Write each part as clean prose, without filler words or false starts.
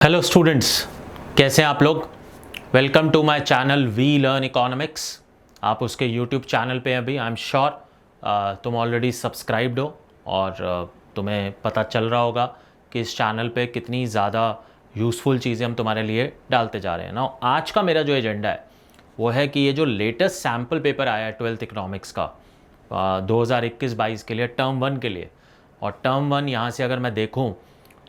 Hello students, कैसे हैं आप लोग। Welcome to my channel we learn economics. आप उसके यूट्यूब चैनल पे अभी आई एम श्योर तुम ऑलरेडी सब्सक्राइब्ड हो और तुम्हें पता चल रहा होगा कि इस चैनल पे कितनी ज़्यादा यूज़फुल चीज़ें हम तुम्हारे लिए डालते जा रहे हैं ना। आज का मेरा जो एजेंडा है वो है कि ये जो लेटेस्ट सैम्पल पेपर आया है 12th इकोनॉमिक्स का 2021-22 के लिए, टर्म 1 के लिए। और टर्म 1 यहाँ से अगर मैं देखूँ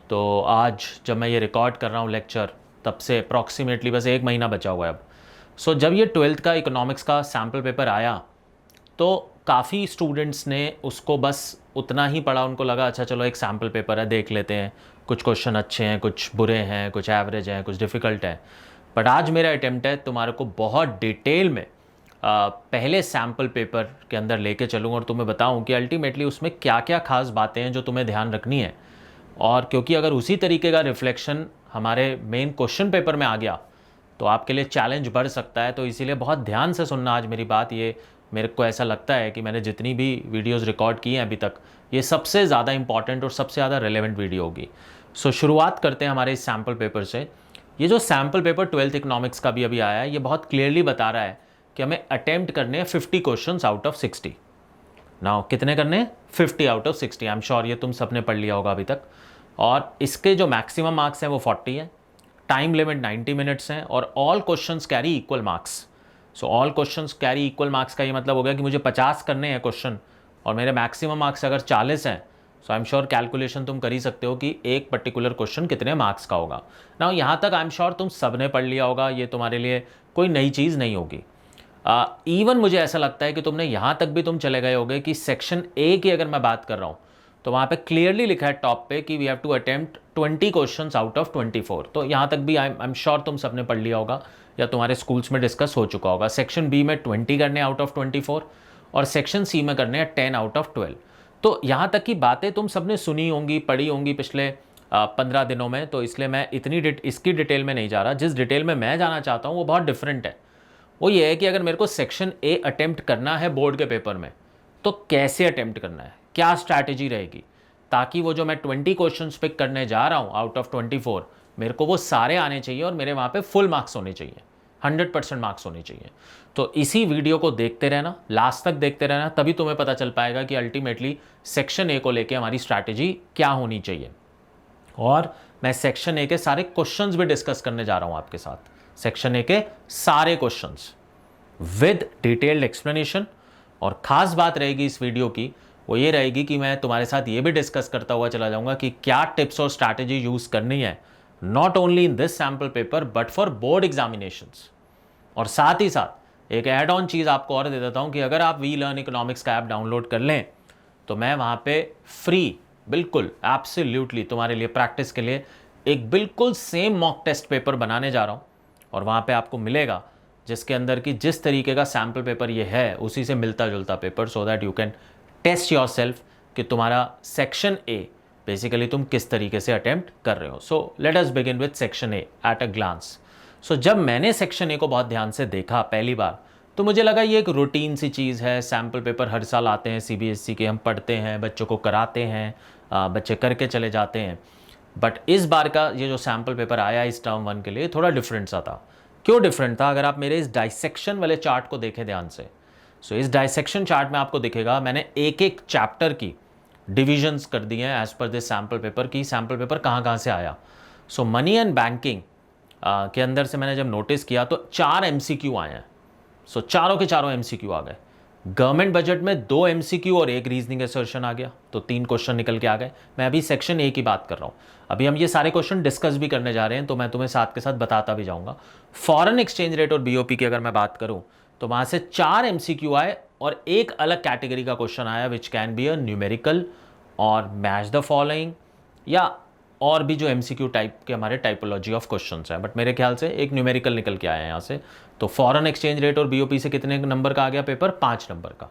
तो आज जब मैं ये रिकॉर्ड कर रहा हूँ लेक्चर, तब से अप्रॉक्सीमेटली बस 1 महीना बचा हुआ है अब। सो जब ये 12th का इकोनॉमिक्स का सैम्पल पेपर आया तो काफ़ी स्टूडेंट्स ने उसको बस उतना ही पढ़ा। उनको लगा अच्छा चलो एक सैम्पल पेपर है, देख लेते हैं, कुछ क्वेश्चन अच्छे हैं, कुछ बुरे हैं, कुछ एवरेज हैं, कुछ डिफ़िकल्ट हैं। बट आज मेरा अटेम्प्ट है तुम्हारे को बहुत डिटेल में पहले सैम्पल पेपर के अंदर लेके चलूँ और तुम्हें बताऊँ कि अल्टीमेटली उसमें क्या क्या खास बातें हैं जो तुम्हें ध्यान रखनी है। और क्योंकि अगर उसी तरीके का रिफ्लेक्शन हमारे मेन क्वेश्चन पेपर में आ गया तो आपके लिए चैलेंज बढ़ सकता है। तो इसीलिए बहुत ध्यान से सुनना आज मेरी बात। ये मेरे को ऐसा लगता है कि मैंने जितनी भी वीडियोस रिकॉर्ड की हैं अभी तक, ये सबसे ज़्यादा इंपॉर्टेंट और सबसे ज़्यादा रेलेवेंट वीडियो होगी। सो शुरुआत करते हैं हमारे इस सैम्पल पेपर से। ये जो सैम्पल पेपर 12th इकोनॉमिक्स का भी अभी आया है, ये बहुत क्लियरली बता रहा है कि हमें अटेम्प्ट करने हैं 50 क्वेश्चन आउट ऑफ 60। नाउ कितने करने हैं? 50 out of 60। I am sure ये तुम सबने पढ़ लिया होगा अभी तक। और इसके जो मैक्सिमम मार्क्स हैं वो 40 हैं, टाइम लिमिट 90 मिनट्स हैं और all questions carry equal marks. So all questions carry equal marks का ये मतलब हो गया कि मुझे 50 करने हैं क्वेश्चन और मेरे मैक्सिमम मार्क्स अगर 40 हैं, सो आई एम श्योर कैलकुलेशन तुम कर ही सकते हो कि एक पर्टिकुलर क्वेश्चन कितने मार्क्स का होगा। ना यहाँ तक आई एम श्योर तुम सब ने पढ़ लिया होगा, ये तुम्हारे लिए कोई नई चीज़ नहीं होगी। इवन मुझे ऐसा लगता है कि तुमने यहाँ तक भी तुम चले गए होगे कि सेक्शन ए की अगर मैं बात कर रहा हूँ तो वहाँ पे क्लियरली लिखा है टॉप पे कि we have to attempt 20 questions out of 24। तो यहाँ तक भी आई एम श्योर तुम सबने पढ़ लिया होगा या तुम्हारे स्कूल्स में डिस्कस हो चुका होगा। सेक्शन बी में 20 करने आउट ऑफ 24 और सेक्शन सी में करने हैं 10 आउट ऑफ 12। तो यहाँ तक की बातें तुम सबने सुनी होंगी, पढ़ी होंगी पिछले 15 दिनों में। तो इसलिए मैं इसकी डिटेल में नहीं जा रहा। जिस डिटेल में मैं जाना चाहता हूँ वो बहुत डिफरेंट है। वो ये है कि अगर मेरे को सेक्शन ए अटेम्प्ट करना है बोर्ड के पेपर में तो कैसे अटेम्प्ट करना है, क्या स्ट्रैटेजी रहेगी, ताकि वो जो मैं 20 क्वेश्चंस पिक करने जा रहा हूँ आउट ऑफ 24, मेरे को वो सारे आने चाहिए और मेरे वहाँ पे फुल मार्क्स होने चाहिए, 100% मार्क्स होने चाहिए। तो इसी वीडियो को देखते रहना, लास्ट तक देखते रहना, तभी तुम्हें पता चल पाएगा कि अल्टीमेटली सेक्शन ए को लेके हमारी स्ट्रैटेजी क्या होनी चाहिए। और मैं सेक्शन ए के सारे क्वेश्चंस भी डिस्कस करने जा रहा हूँ आपके साथ। सेक्शन ए के सारे क्वेश्चंस विद डिटेल्ड एक्सप्लेनेशन। और ख़ास बात रहेगी इस वीडियो की, वो ये रहेगी कि मैं तुम्हारे साथ ये भी डिस्कस करता हुआ चला जाऊंगा कि क्या टिप्स और स्ट्रैटेजी यूज़ करनी है, not only in this sample paper but for board examinations. और साथ ही साथ एक ऐड ऑन चीज़ आपको और दे देता हूँ कि अगर आप वी लर्न इकोनॉमिक्स का ऐप डाउनलोड कर लें तो मैं वहाँ पे फ्री, बिल्कुल एब्सोल्युटली तुम्हारे लिए प्रैक्टिस के लिए एक बिल्कुल सेम मॉक टेस्ट पेपर बनाने जा रहा हूँ। और वहाँ पे आपको मिलेगा जिसके अंदर की जिस तरीके का सैम्पल पेपर ये है उसी से मिलता जुलता paper, so that you can test yourself कि तुम्हारा सेक्शन ए बेसिकली तुम किस तरीके से अटेम्प्ट कर रहे हो। So let us begin with section A at a glance. So जब मैंने सेक्शन ए को बहुत ध्यान से देखा पहली बार तो मुझे लगा ये एक रूटीन सी चीज़ है। सैम्पल पेपर हर साल आते हैं सीबीएसई के, हम पढ़ते हैं, बच्चों को कराते हैं, बच्चे करके चले जाते हैं। बट इस बार का ये जो सैम्पल पेपर आया इस टर्म 1 के लिए थोड़ा डिफरेंट सा था। क्यों डिफरेंट था? अगर आप मेरे इस डाइसेक्शन वाले चार्ट को देखें ध्यान से, सो इस डाइसेक्शन चार्ट में आपको दिखेगा मैंने एक एक चैप्टर की डिविजन्स कर दिए हैं as per this sample paper की सैम्पल पेपर कहाँ कहाँ से आया। सो मनी एंड बैंकिंग के अंदर से मैंने जब नोटिस किया तो 4 MCQ आए हैं। सो चारों के चारों MCQ आ गए। गवर्नमेंट बजट में 2 MCQ और एक रीजनिंग असर्शन आ गया, तो 3 क्वेश्चन निकल के आ गए। मैं अभी सेक्शन ए की बात कर रहा हूँ। अभी हम ये सारे क्वेश्चन डिस्कस भी करने जा रहे हैं, तो मैं तुम्हें साथ के साथ बताता भी जाऊँगा। फॉरेन एक्सचेंज रेट और BOP की अगर मैं बात करूँ तो वहाँ से 4 MCQ आए और एक अलग कैटेगरी का क्वेश्चन आया which can be a numerical और मैच द फॉलोइंग, या और भी जो MCQ टाइप के हमारे टाइपोलॉजी ऑफ क्वेश्चंस हैं। बट मेरे ख्याल से एक न्यूमेरिकल निकल के आया है यहाँ से। तो फॉरेन एक्सचेंज रेट और BOP से कितने नंबर का आ गया पेपर? 5 नंबर का।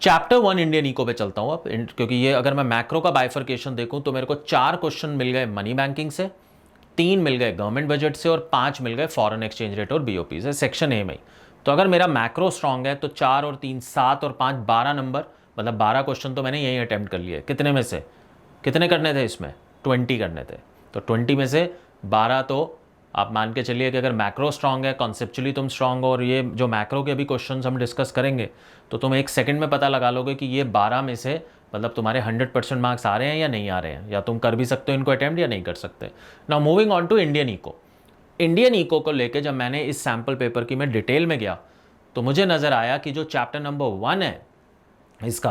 चैप्टर 1 इंडियन इको पे चलता हूँ अब, क्योंकि ये अगर मैं मैक्रो का बाइफर्केशन देखूँ तो मेरे को 4 क्वेश्चन मिल गए मनी बैंकिंग से, 3 मिल गए गवर्नमेंट बजट से और 5 मिल गए फॉरेन एक्सचेंज रेट और BOP से सेक्शन ए में ही। तो अगर मेरा मैक्रो स्ट्रॉन्ग है तो 4 और 3 7 और 5 12 नंबर, मतलब 12 क्वेश्चन तो मैंने यही अटैम्प्ट कर लिए। कितने में से कितने करने थे? इसमें 20 करने थे। तो 20 में से 12 तो आप मान के चलिए कि अगर मैक्रो स्ट्रांग है, कॉन्सेप्चुअली तुम स्ट्रांग हो, और ये जो मैक्रो के अभी क्वेश्चंस हम डिस्कस करेंगे तो तुम एक सेकंड में पता लगा लोगे कि ये 12 में से मतलब तुम्हारे 100% मार्क्स आ रहे हैं या नहीं आ रहे हैं, या तुम कर भी सकते हो इनको अटेम्प्ट या नहीं कर सकते। Now moving on to Indian eco. Indian eco को लेके जब मैंने इस सैम्पल पेपर की मैं डिटेल में गया तो मुझे नज़र आया कि जो चैप्टर नंबर 1 है इसका,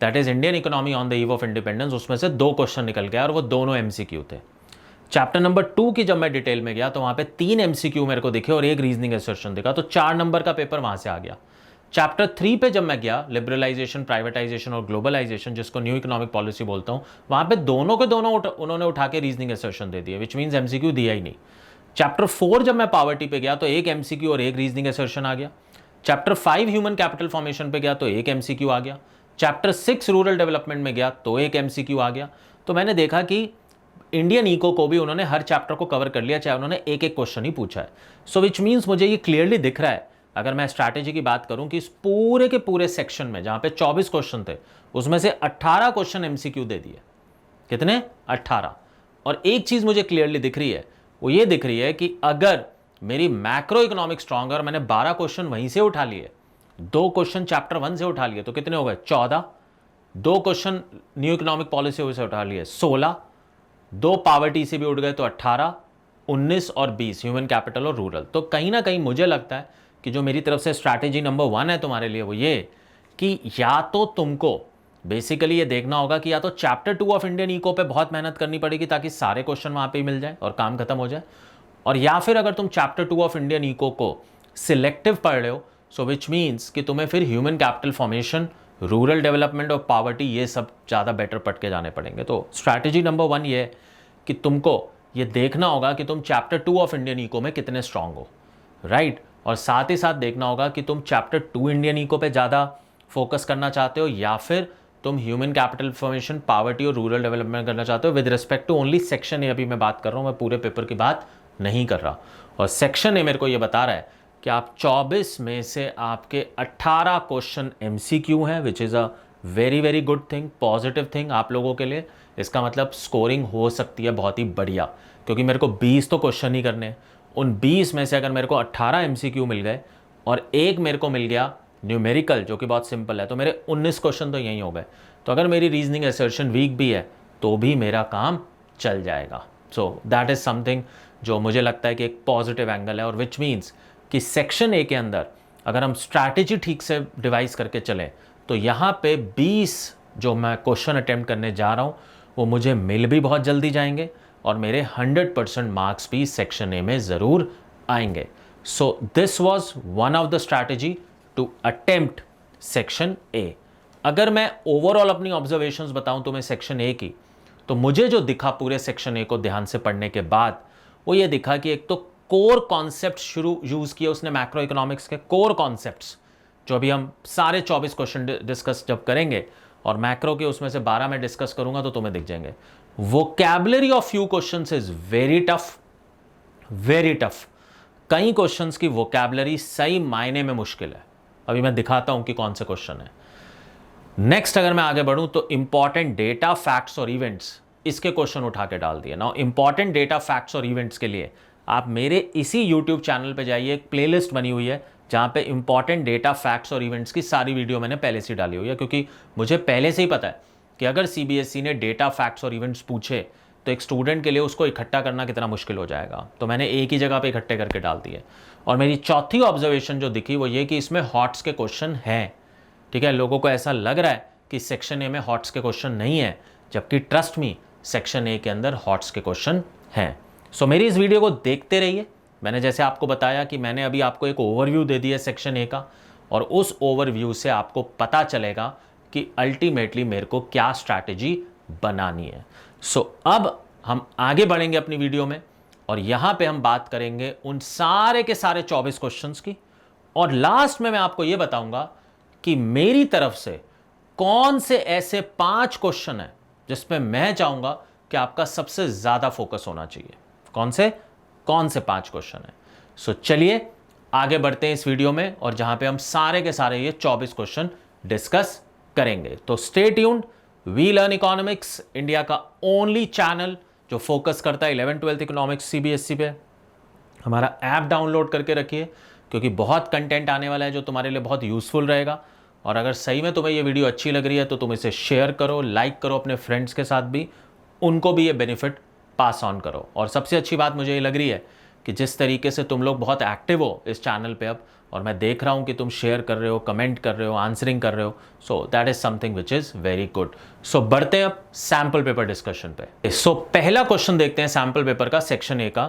that is Indian economy on the eve of independence, उसमें से 2 क्वेश्चन निकल गया और वो दोनों एमसीक्यू थे। चैप्टर नंबर 2 की जब मैं डिटेल में गया तो वहां पे 3 एमसीक्यू मेरे को दिखे और 1 रीजनिंग एसर्शन दिखा, तो 4 नंबर का पेपर वहां से आ गया। चैप्टर 3 पे जब मैं गया, लिबरलाइजेशन, प्राइवेटाइजेशन और ग्लोबलाइजेशन, जिसको न्यू इकोनॉमिक पॉलिसी बोलता हूं, वहां पे दोनों के दोनों उन्होंने उठा के रीजनिंग एसर्शन दे दिए, विच मीन्स एमसीक्यू दिया ही नहीं। चैप्टर 4 जब मैं पॉवर्टी पे गया तो 1 एमसीक्यू और 1 रीजनिंग एसर्शन आ गया। चैप्टर 5 ह्यूमन कैपिटल फॉर्मेशन पे गया तो 1 एमसीक्यू आ गया। चैप्टर 6 रूरल डेवलपमेंट में गया तो 1 एमसीक्यू आ गया। तो मैंने देखा कि इंडियन इको को भी उन्होंने हर चैप्टर को कवर कर लिया, चाहे उन्होंने एक एक क्वेश्चन ही पूछा है। सो विच मीन्स मुझे ये क्लियरली दिख रहा है, अगर मैं स्ट्रैटेजी की बात करूं, कि इस पूरे के पूरे सेक्शन में जहां पे 24 क्वेश्चन थे उसमें से 18 क्वेश्चन एमसीक्यू दे दिए। कितने? 18। और एक चीज मुझे क्लियरली दिख रही है, वो ये दिख रही है कि अगर मेरी मैक्रो इकोनॉमिक स्ट्रांग और मैंने 12 क्वेश्चन वहीं से उठा लिए, 2 क्वेश्चन चैप्टर 1 से उठा लिए, तो कितने हो गए? 14। 2 क्वेश्चन न्यू इकोनॉमिक पॉलिसी से उठा लिए, 16। 2 पॉवर्टी से भी उठ गए तो 18, 19 और 20 ह्यूमन कैपिटल और रूरल। तो कहीं ना कहीं मुझे लगता है कि जो मेरी तरफ से स्ट्रैटेजी नंबर 1 है तुम्हारे लिए, वो ये कि या तो तुमको बेसिकली ये देखना होगा कि या तो चैप्टर 2 ऑफ इंडियन इको पे बहुत मेहनत करनी पड़ेगी ताकि सारे क्वेश्चन वहां पे ही मिल जाए और काम खत्म हो जाए, और या फिर अगर तुम चैप्टर 2 ऑफ इंडियन इको को सिलेक्टिव पढ़ रहे हो, सो विच मीन्स कि तुम्हें फिर human capital formation, rural development और पॉवर्टी, ये सब ज़्यादा बेटर पढ़ के जाने पड़ेंगे। तो स्ट्रैटेजी नंबर 1 ये है कि तुमको ये देखना होगा कि तुम चैप्टर 2 ऑफ इंडियन इको में कितने स्ट्रांग हो, राइट? और साथ ही साथ देखना होगा कि तुम चैप्टर 2 इंडियन इको पे ज़्यादा फोकस करना चाहते हो या फिर तुम ह्यूमन कैपिटल फॉर्मेशन, पॉवर्टी और रूरल डेवलपमेंट करना चाहते हो, with respect to only section A. अभी मैं बात कर रहा हूँ, मैं पूरे पेपर की बात नहीं कर रहा। और सेक्शन ए मेरे को ये बता रहा है कि आप 24 में से आपके 18 क्वेश्चन एमसीक्यू हैं, which is a very very good thing, positive thing आप लोगों के लिए। इसका मतलब स्कोरिंग हो सकती है बहुत ही बढ़िया, क्योंकि मेरे को 20 तो क्वेश्चन ही करने हैं। उन 20 में से अगर मेरे को 18 एमसीक्यू मिल गए और एक मेरे को मिल गया न्यूमेरिकल, जो कि बहुत सिंपल है, तो मेरे 19 क्वेश्चन तो यहीं हो गए। तो अगर मेरी रीजनिंग असर्शन वीक भी है तो भी मेरा काम चल जाएगा। सो दैट इज़ समथिंग जो मुझे लगता है कि एक पॉजिटिव एंगल है, और विच मीन्स कि सेक्शन ए के अंदर अगर हम स्ट्रैटेजी ठीक से डिवाइस करके चलें तो यहाँ पे 20 जो मैं क्वेश्चन अटेम्प्ट करने जा रहा हूँ वो मुझे मिल भी बहुत जल्दी जाएंगे और मेरे 100% मार्क्स भी सेक्शन ए में ज़रूर आएंगे। So this was one of the strategy to attempt section A. अगर मैं ओवरऑल अपनी ऑब्जर्वेशंस बताऊं तुम्हें सेक्शन ए की, तो मुझे जो दिखा पूरे सेक्शन ए को ध्यान से पढ़ने के बाद, वो ये दिखा कि एक तो कोर कॉन्सेप्ट शुरू यूज़ किए उसने मैक्रो इकोनॉमिक्स के, कोर कॉन्सेप्ट्स जो अभी हम सारे 24 क्वेश्चन डिस्कस जब करेंगे और मैक्रो के उसमें से 12 में डिस्कस करूंगा तो तुम्हें दिख जाएंगे। Vocabulary of few questions is very tough, very tough. कई क्वेश्चंस की वोकैबुलरी सही मायने में मुश्किल है। अभी मैं दिखाता हूं कि कौन से क्वेश्चन है। नेक्स्ट अगर मैं आगे बढ़ूं तो इंपॉर्टेंट डेटा, फैक्ट्स और इवेंट्स, इसके क्वेश्चन उठा के डाल दिए। नाउ इंपॉर्टेंट डेटा, फैक्ट्स और इवेंट्स के लिए आप मेरे इसी यूट्यूब चैनल पे जाइए, एक प्लेलिस्ट बनी हुई है जहाँ पे इंपॉर्टेंट डेटा, फैक्ट्स और इवेंट्स की सारी वीडियो मैंने पहले से डाली हुई है, क्योंकि मुझे पहले से ही पता है कि अगर सीबीएसई ने डेटा, फैक्ट्स और इवेंट्स पूछे तो एक स्टूडेंट के लिए उसको इकट्ठा करना कितना मुश्किल हो जाएगा। तो मैंने एक ही जगह पे इकट्ठे करके डाल दिए। और मेरी चौथी ऑब्जर्वेशन जो दिखी वो ये कि इसमें हॉट्स के क्वेश्चन हैं। ठीक है, लोगों को ऐसा लग रहा है कि सेक्शन ए में हॉट्स के क्वेश्चन नहीं है, जबकि ट्रस्ट मी सेक्शन ए के अंदर हॉट्स के क्वेश्चन हैं। सो मेरी इस वीडियो को देखते रहिए। मैंने जैसे आपको बताया कि मैंने अभी आपको एक ओवरव्यू दे दिया सेक्शन ए का, और उस ओवरव्यू से आपको पता चलेगा कि अल्टीमेटली मेरे को क्या स्ट्रैटेजी बनानी है। सो अब हम आगे बढ़ेंगे अपनी वीडियो में, और यहां पे हम बात करेंगे उन सारे के सारे 24 क्वेश्चंस की, और लास्ट में मैं आपको यह बताऊंगा कि मेरी तरफ से कौन से ऐसे 5 क्वेश्चन हैं जिसमें मैं चाहूंगा कि आपका सबसे ज्यादा फोकस होना चाहिए। कौन से 5 क्वेश्चन हैं। सो चलिए आगे बढ़ते हैं इस वीडियो में, और जहां पे हम सारे के सारे ये 24 क्वेश्चन डिस्कस करेंगे। तो stay tuned. We learn economics, India का ओनली चैनल जो फोकस करता है 11th-12th इकोनॉमिक्स CBSE पे, हमारा ऐप डाउनलोड करके रखिए, क्योंकि बहुत कंटेंट आने वाला है जो तुम्हारे लिए बहुत यूज़फुल रहेगा। और अगर सही में तुम्हें ये वीडियो अच्छी लग रही है तो तुम इसे शेयर करो, लाइक करो अपने फ्रेंड्स के साथ भी, उनको भी ये बेनिफिट पास ऑन करो। और सबसे अच्छी बात मुझे ये लग रही है कि जिस तरीके से तुम लोग बहुत एक्टिव हो इस चैनल पे अब, और मैं देख रहा हूँ कि तुम शेयर कर रहे हो, कमेंट कर रहे हो, आंसरिंग कर रहे हो, so that is something which is very good. So बढ़ते हैं अब सैम्पल पेपर डिस्कशन पे। सो पहला क्वेश्चन देखते हैं सैम्पल पेपर का, सेक्शन ए का।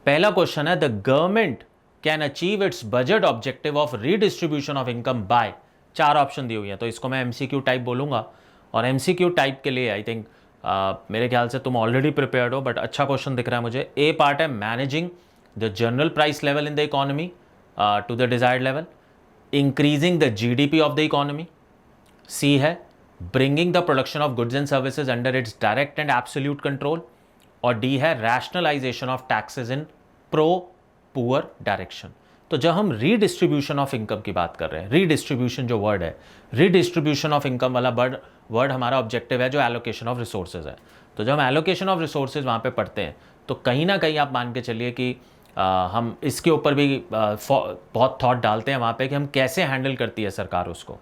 पहला क्वेश्चन है, the government can achieve its budget objective of redistribution of income by. 4 option दी हुई है, तो इसको मैं MCQ टाइप बोलूंगा। और MCQ टाइप के लिए आई थिंक मेरे ख्याल से तुम ऑलरेडी प्रिपेयर्ड हो, बट अच्छा क्वेश्चन दिख रहा है मुझे। ए पार्ट है, managing the general price level in the economy to the desired level, increasing the GDP of the economy. C है, bringing the production of goods and services under its direct and absolute control. और D है, rationalisation of taxes in pro poor direction. तो जब हम redistribution of income की बात कर रहे हैं, रीडिस्ट्रीब्यूशन जो वर्ड है, रीडिस्ट्रीब्यूशन ऑफ इनकम वाला वर्ड हमारा ऑब्जेक्टिव है जो एलोकेशन ऑफ रिसोर्सेज है। तो जब हम एलोकेशन ऑफ रिसोर्सेज वहाँ पे पढ़ते हैं तो कहीं ना कहीं आप मान के चलिए कि हम इसके ऊपर भी बहुत थॉट डालते हैं वहाँ पे कि हम कैसे हैंडल करती है सरकार उसको।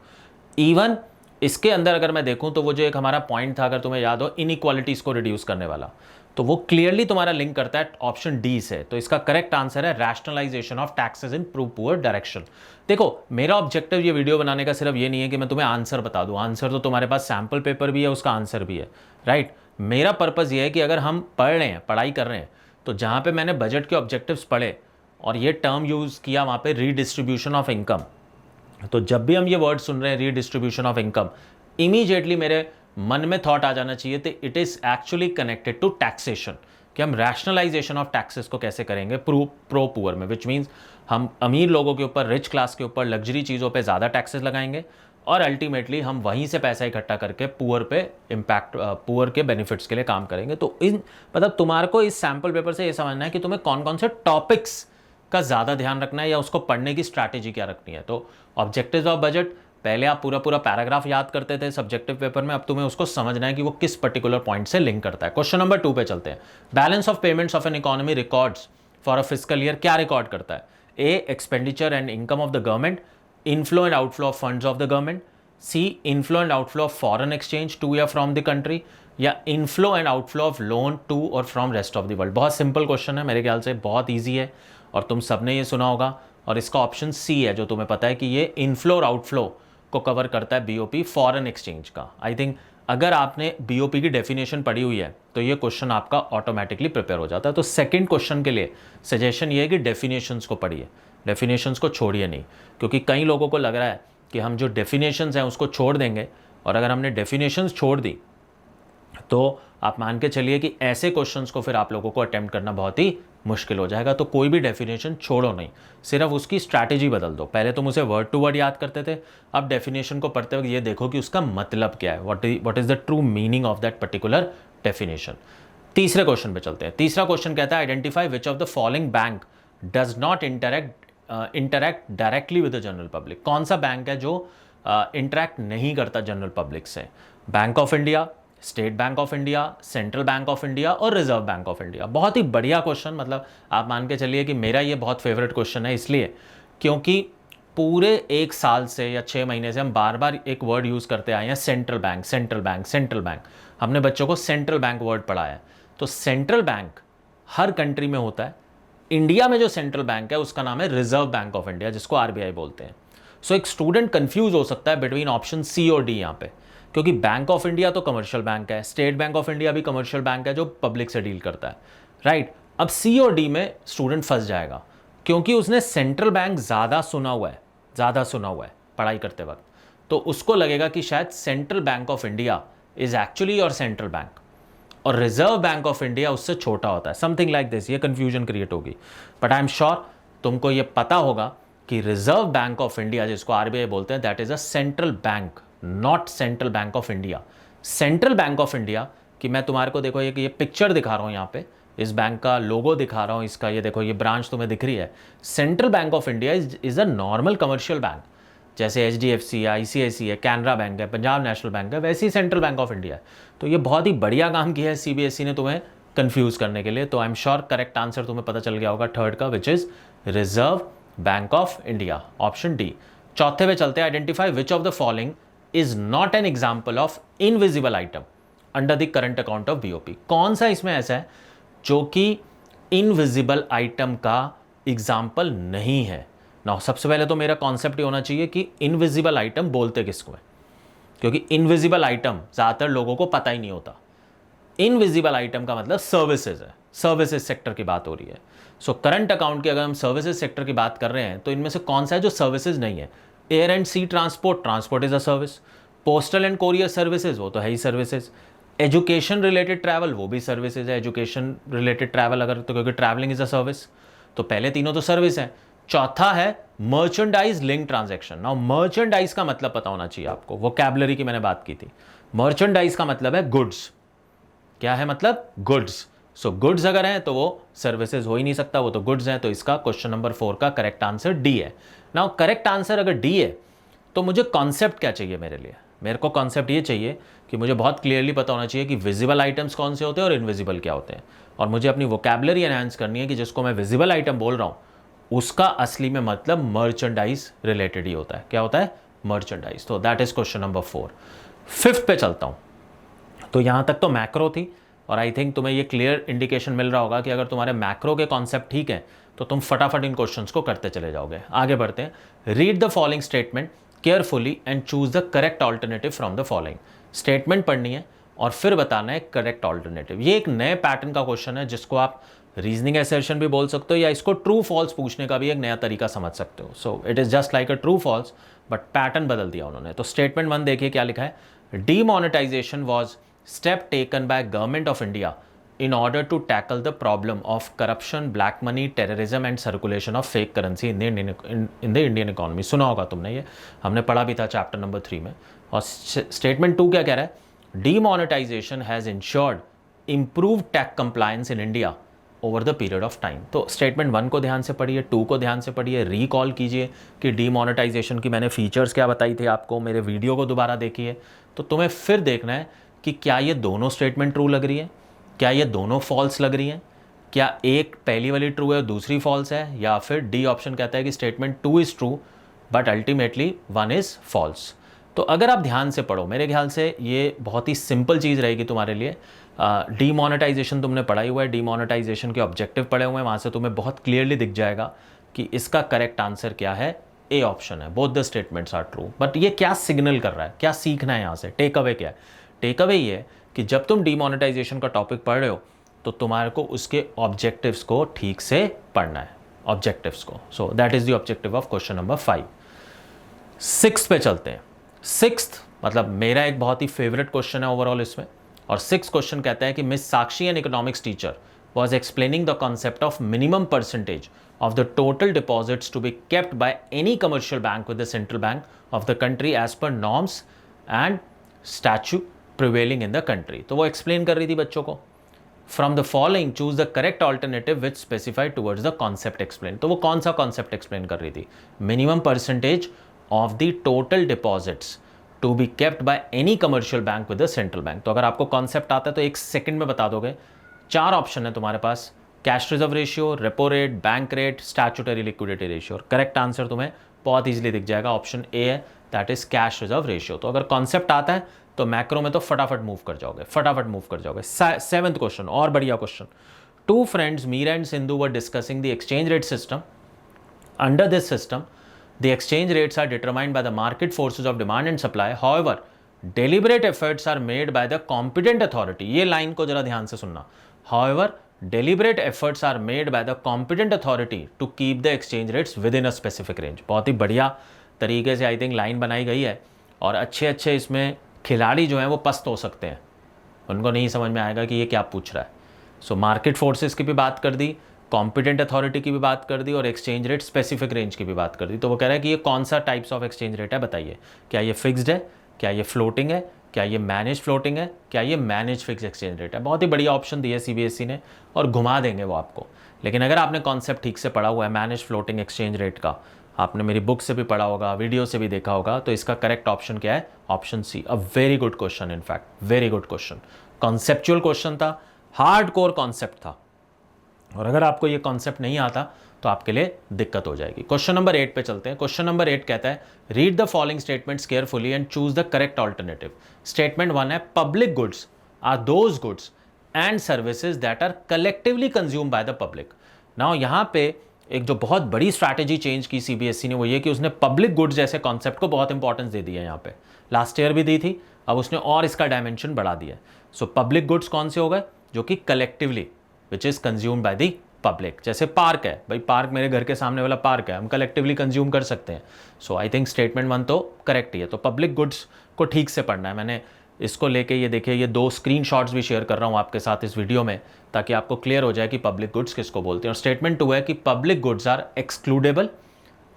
इवन इसके अंदर अगर मैं देखूँ तो वो जो एक हमारा पॉइंट था, अगर तुम्हें याद हो, इनइक्वालिटीज़ को रिड्यूस करने वाला, तो वो क्लियरली तुम्हारा लिंक करता है ऑप्शन डी से। तो इसका करेक्ट आंसर है rationalisation of taxes in pro poor direction. देखो, मेरा ऑब्जेक्टिव ये वीडियो बनाने का सिर्फ ये नहीं है कि मैं तुम्हें आंसर बता दूं। आंसर तो तुम्हारे पास सैम्पल पेपर भी है, उसका आंसर भी है, राइट। मेरा पर्पज़ ये है कि अगर हम पढ़ रहे हैं, पढ़ाई कर रहे हैं, तो जहाँ पे मैंने बजट के ऑब्जेक्टिव्स पढ़े और ये टर्म यूज़ किया वहाँ पे रीडिस्ट्रीब्यूशन ऑफ इनकम, तो जब भी हम ये वर्ड सुन रहे हैं रीडिस्ट्रीब्यूशन ऑफ इनकम, इमीडिएटली मेरे मन में थॉट आ जाना चाहिए कि it is actually connected to taxation, कि हम रैशनलाइजेशन ऑफ टैक्सेस को कैसे करेंगे प्रो पुअर में, विच मीन्स हम अमीर लोगों के ऊपर, रिच क्लास के ऊपर, लग्जरी चीज़ों पे ज़्यादा टैक्सेस लगाएंगे और अल्टीमेटली हम वहीं से पैसा इकट्ठा करके पुअर पे इम्पैक्ट, पुअर के बेनिफिट्स के लिए काम करेंगे। तो इन मतलब तुम्हारे को इस सैम्पल पेपर से ये समझना है कि तुम्हें कौन कौन से टॉपिक्स का ज़्यादा ध्यान रखना है या उसको पढ़ने की स्ट्रैटेजी क्या रखनी है। तो ऑब्जेक्टिव्स ऑफ बजट, पहले आप पूरा पूरा पैराग्राफ याद करते थे सब्जेक्टिव पेपर में, अब तुम्हें उसको समझना है कि वो किस पर्टिकुलर पॉइंट से लिंक करता है। क्वेश्चन नंबर 2 पे चलते हैं। Balance of payments of an economy records for a fiscal year, क्या रिकॉर्ड करता है? A, expenditure and income of the government, inflow and outflow of funds of the government, C, inflow and outflow of foreign exchange to या from the country, या inflow and outflow of loan to और from rest of the world. बहुत simple question है, मेरे ख्याल से बहुत easy है और तुम सबने ये सुना होगा। और इसका ऑप्शन सी है जो तुम्हें पता है कि ये इनफ्लो और आउटफ्लो को कवर करता है BOP फॉरेन एक्सचेंज का। आई थिंक अगर आपने BOP की डेफिनेशन पढ़ी हुई है तो ये क्वेश्चन आपका ऑटोमेटिकली प्रिपेयर हो जाता है। तो सेकंड क्वेश्चन के लिए सजेशन ये है कि डेफिनेशंस को पढ़िए, डेफिनेशंस को छोड़िए नहीं, क्योंकि कई लोगों को लग रहा है कि हम जो डेफिनेशंस हैं उसको छोड़ देंगे, और अगर हमने डेफिनेशंस छोड़ दी तो आप मान के चलिए कि ऐसे क्वेश्चंस को फिर आप लोगों को अटेम्प्ट करना बहुत ही मुश्किल हो जाएगा। तो कोई भी डेफिनेशन छोड़ो नहीं, सिर्फ उसकी स्ट्रैटेजी बदल दो। पहले तुम उसे वर्ड टू वर्ड याद करते थे, अब डेफिनेशन को पढ़ते वक्त ये देखो कि उसका मतलब क्या है, what is the true meaning of that particular definition. तीसरे क्वेश्चन पे चलते हैं। तीसरा क्वेश्चन कहता है, identify which of the following bank does not interact directly with the general public. कौन सा बैंक है जो इंटरैक्ट नहीं करता जनरल पब्लिक से? Bank of India, state bank of India, central bank of India और रिजर्व बैंक ऑफ इंडिया। बहुत ही बढ़िया क्वेश्चन, मतलब आप मान के चलिए कि मेरा ये बहुत फेवरेट क्वेश्चन है, इसलिए क्योंकि पूरे 1 साल से या 6 महीने से हम बार बार एक वर्ड यूज़ करते आए हैं, central bank, central bank, central bank. हमने बच्चों को सेंट्रल बैंक वर्ड पढ़ाया है। तो सेंट्रल बैंक हर कंट्री में होता है। इंडिया में जो सेंट्रल बैंक है उसका नाम है रिजर्व बैंक ऑफ इंडिया, जिसको RBI बोलते हैं। सो एक स्टूडेंट कंफ्यूज हो सकता है बिटवीन ऑप्शन सी और डी यहाँ पे, क्योंकि बैंक ऑफ इंडिया तो कमर्शियल बैंक है, स्टेट बैंक ऑफ इंडिया भी कमर्शियल बैंक है जो पब्लिक से डील करता है, राइट। अब सी और डी में स्टूडेंट फंस जाएगा, क्योंकि उसने सेंट्रल बैंक ज़्यादा सुना हुआ है पढ़ाई करते वक्त, तो उसको लगेगा कि शायद central bank of India is actually your central bank और रिजर्व बैंक ऑफ इंडिया उससे छोटा होता है, समथिंग लाइक दिस। ये कंफ्यूजन क्रिएट होगी, बट आई एम श्योर तुमको ये पता होगा कि रिजर्व बैंक ऑफ इंडिया, जिसको RBI बोलते हैं, that is a central bank, not central bank of India. Central bank of India कि मैं तुम्हारे को देखो ये पिक्चर दिखा रहा हूँ यहाँ पे, इस बैंक का लोगो दिखा रहा हूँ, इसका ये देखो ये ब्रांच तुम्हें दिख रही है। Central bank of India is a normal commercial bank, जैसे HDFC है, ICICI है, कैनरा बैंक है, पंजाब नेशनल बैंक है, वैसे ही सेंट्रल बैंक ऑफ इंडिया है। तो ये बहुत ही बढ़िया काम किया है CBSE ने तुम्हें कंफ्यूज करने के लिए। तो आई एम श्योर करेक्ट आंसर तुम्हें पता चल गया होगा थर्ड का, which is reserve Bank of India, option D. चौथे पे चलते हैं, identify which of the following is not an example of invisible item under the current account of BOP. कौन सा इसमें ऐसा है जो कि इनविजिबल आइटम का एग्जाम्पल नहीं है ना। सबसे पहले तो मेरा कॉन्सेप्ट ये होना चाहिए कि इनविजिबल आइटम बोलते किसको है, क्योंकि इनविजिबल आइटम ज़्यादातर लोगों को पता ही नहीं होता। इनविजिबल आइटम का मतलब सर्विसेज है, सर्विसेज सेक्टर की बात हो रही है। सो करंट अकाउंट की अगर हम सर्विसेज सेक्टर की बात कर रहे हैं तो इनमें से कौन सा है जो सर्विसेज नहीं है। Air and sea transport, transport is a service. Postal and courier services, वो तो है ही सर्विसेज। एजुकेशन रिलेटेड ट्रैवल, वो भी सर्विसेज है। एजुकेशन रिलेटेड ट्रैवल अगर, तो क्योंकि ट्रैवलिंग इज अ सर्विस, तो पहले तीनों तो सर्विस है। चौथा है merchandise link transaction. Now merchandise का मतलब पता होना चाहिए आपको, वोकैबुलरी की मैंने बात की थी। मर्चेंडाइज का मतलब है गुड्स। क्या है मतलब? गुड्स। सो गुड्स अगर हैं तो वो सर्विसेज हो ही नहीं सकता, वो तो गुड्स हैं। तो इसका क्वेश्चन नंबर 4 का करेक्ट आंसर डी है। नाउ करेक्ट आंसर अगर डी है तो मुझे कॉन्सेप्ट क्या चाहिए मेरे लिए? मेरे को कॉन्सेप्ट ये चाहिए कि मुझे बहुत क्लियरली पता होना चाहिए कि विजिबल आइटम्स कौन से होते हैं और इनविजिबल क्या होते हैं, और मुझे अपनी वोकैबुलरी एनहांस करनी है कि जिसको मैं विजिबल आइटम बोल रहा हूँ उसका असली में मतलब मर्चेंडाइज रिलेटेड ही होता है। क्या होता है? मर्चेंडाइज। तो that is question number 4। Fifth पे चलता हूँ। तो यहाँ तक तो मैक्रो थी, और आई थिंक तुम्हें ये क्लियर इंडिकेशन मिल रहा होगा कि अगर तुम्हारे मैक्रो के कॉन्सेप्ट ठीक है तो तुम फटाफट इन क्वेश्चंस को करते चले जाओगे। आगे बढ़ते हैं। Read the following statement carefully and choose the correct alternative from the following. Statement पढ़नी है और फिर बताना है करेक्ट ऑल्टरनेटिव। ये एक नए पैटर्न का क्वेश्चन है जिसको आप रीजनिंग एसर्शन भी बोल सकते हो, या इसको ट्रू फॉल्स पूछने का भी एक नया तरीका समझ सकते हो। So it is just like a true false, but pattern बदल दिया उन्होंने। तो स्टेटमेंट 1 देखिए क्या लिखा है। Demonetisation was step taken by government of India in order to tackle the problem of corruption, black money, terrorism and circulation of fake currency in the Indian economy। सुना होगा तुमने, ये हमने पढ़ा भी था चैप्टर नंबर 3 में। और स्टेटमेंट 2 क्या कह रहा है? Demonetisation has ensured improve tax compliance in India over the period of time. तो स्टेटमेंट 1 को ध्यान से पढ़िए, 2 को ध्यान से पढ़िए, रिकॉल कीजिए कि डीमोनेटाइजेशन की मैंने फीचर्स क्या बताई थी आपको, मेरे वीडियो को दोबारा देखिए। तो तुम्हें फिर देखना है कि क्या ये दोनों स्टेटमेंट ट्रू लग रही है, क्या ये दोनों फॉल्स लग रही हैं, क्या एक पहली वाली ट्रू है और दूसरी फॉल्स है, या फिर डी ऑप्शन कहता है कि statement 2 is true but ultimately 1 is false. तो अगर आप ध्यान से पढ़ो, मेरे ख्याल से ये बहुत ही सिंपल चीज़ रहेगी तुम्हारे लिए। डीमोनेटाइजेशन तुमने पढ़ाई हुआ है, डीमोनेटाइजेशन के ऑब्जेक्टिव पढ़े हुए हैं, वहाँ से तुम्हें बहुत क्लियरली दिख जाएगा कि इसका करेक्ट आंसर क्या है। ए ऑप्शन है, both the statements are true. But ये क्या सिग्नल कर रहा है, क्या सीखना है यहाँ से? टेक अवे क्या है? टेक अवे ये है कि जब तुम डीमोनेटाइजेशन का टॉपिक पढ़ रहे हो तो तुम्हारे को उसके ऑब्जेक्टिव्स को ठीक से पढ़ना है, ऑब्जेक्टिव्स को। सो that is the objective of question number 5। 6 पे चलते हैं। 6 मतलब मेरा एक बहुत ही फेवरेट क्वेश्चन है ओवरऑल इसमें। और 6 क्वेश्चन कहता है कि miss Sakshi N economics teacher was explaining the concept of minimum percentage of the total deposits to be kept by any commercial bank with the central bank of the country as per norms and statute prevailing in the country। तो वो explain कर रही थी बच्चों को। From the following choose the correct alternative which specify towards the concept explained। तो वो कौन सा concept explain कर रही थी? minimum percentage of the total deposits to be kept by any commercial bank with the central bank। तो अगर आपको concept आता है तो 1 सेकंड में बता दोगे। 4 ऑप्शन है तुम्हारे पास, cash reserve ratio, repo rate, bank rate, statutory liquidity ratio. और करेक्ट आंसर तुम्हें बहुत इजीली दिख जाएगा, ऑप्शन ए है, that is cash reserve ratio. तो अगर कॉन्सेप्ट आता है तो मैक्रो में तो फटाफट मूव कर जाओगे, फटाफट मूव कर जाओगे। 7th क्वेश्चन और बढ़िया question. 2 friends Meera and Sindhu were discussing the exchange rate system. Under this system the exchange rates are determined by the market forces of demand and supply, however deliberate efforts are made by the competent authority. ये line को जरा ध्यान से सुनना। However deliberate efforts are made by the competent authority to keep the exchange rates within a specific range। बहुत ही बढ़िया तरीके से आई थिंक लाइन बनाई गई है, और अच्छे अच्छे इसमें खिलाड़ी जो हैं वो पस्त हो सकते हैं, उनको नहीं समझ में आएगा कि ये क्या पूछ रहा है। सो मार्केट फोर्सेस की भी बात कर दी, कॉम्पिटेंट अथॉरिटी की भी बात कर दी, और एक्सचेंज रेट स्पेसिफिक रेंज की भी बात कर दी। तो वो कह रहा है कि ये कौन सा टाइप्स ऑफ एक्सचेंज रेट है बताइए, क्या ये फिक्स्ड है, क्या ये फ्लोटिंग है, क्या ये मैनेज फ्लोटिंग है, क्या ये मैनेज फिक्स एक्सचेंज रेट है। बहुत ही बढ़िया ऑप्शन दिया सीबीएसई ने, और घुमा देंगे वो आपको। लेकिन अगर आपने कॉन्सेप्ट ठीक से पढ़ा हुआ है मैनेज फ्लोटिंग एक्सचेंज रेट का, आपने मेरी बुक से भी पढ़ा होगा, वीडियो से भी देखा होगा, तो इसका करेक्ट ऑप्शन क्या है? Option C. A very good question, in fact very good question. Conceptual question था, हार्ड कोर कॉन्सेप्ट था, और अगर आपको ये कॉन्सेप्ट नहीं आता तो आपके लिए दिक्कत हो जाएगी। क्वेश्चन नंबर 8 पे चलते हैं। क्वेश्चन नंबर 8 कहता है read the following statements carefully and choose the correct alternative. Statement 1 है public goods are those goods and services that are collectively consume by the public. Now यहाँ पे एक जो बहुत बड़ी स्ट्रैटेजी चेंज की सीबीएसई ने वो ये कि उसने पब्लिक गुड्स जैसे कॉन्सेप्ट को बहुत इंपॉर्टेंस दे दिया है। यहाँ पे लास्ट ईयर भी दी थी, अब उसने और इसका डायमेंशन बढ़ा दिया है। सो पब्लिक गुड्स कौन से हो गए? जो कि collectively which is consumed by the public. जैसे पार्क है भाई, पार्क मेरे घर के सामने वाला पार्क है, हम कलेक्टिवली कंज्यूम कर सकते हैं। सो आई थिंक स्टेटमेंट 1 तो करेक्ट ही है। तो पब्लिक गुड्स को ठीक से पढ़ना है। मैंने इसको लेके ये देखिए ये 2 स्क्रीनशॉट्स भी शेयर कर रहा हूँ आपके साथ इस वीडियो में, ताकि आपको क्लियर हो जाए कि पब्लिक गुड्स किसको बोलते हैं। और स्टेटमेंट 2 है कि public goods are excludable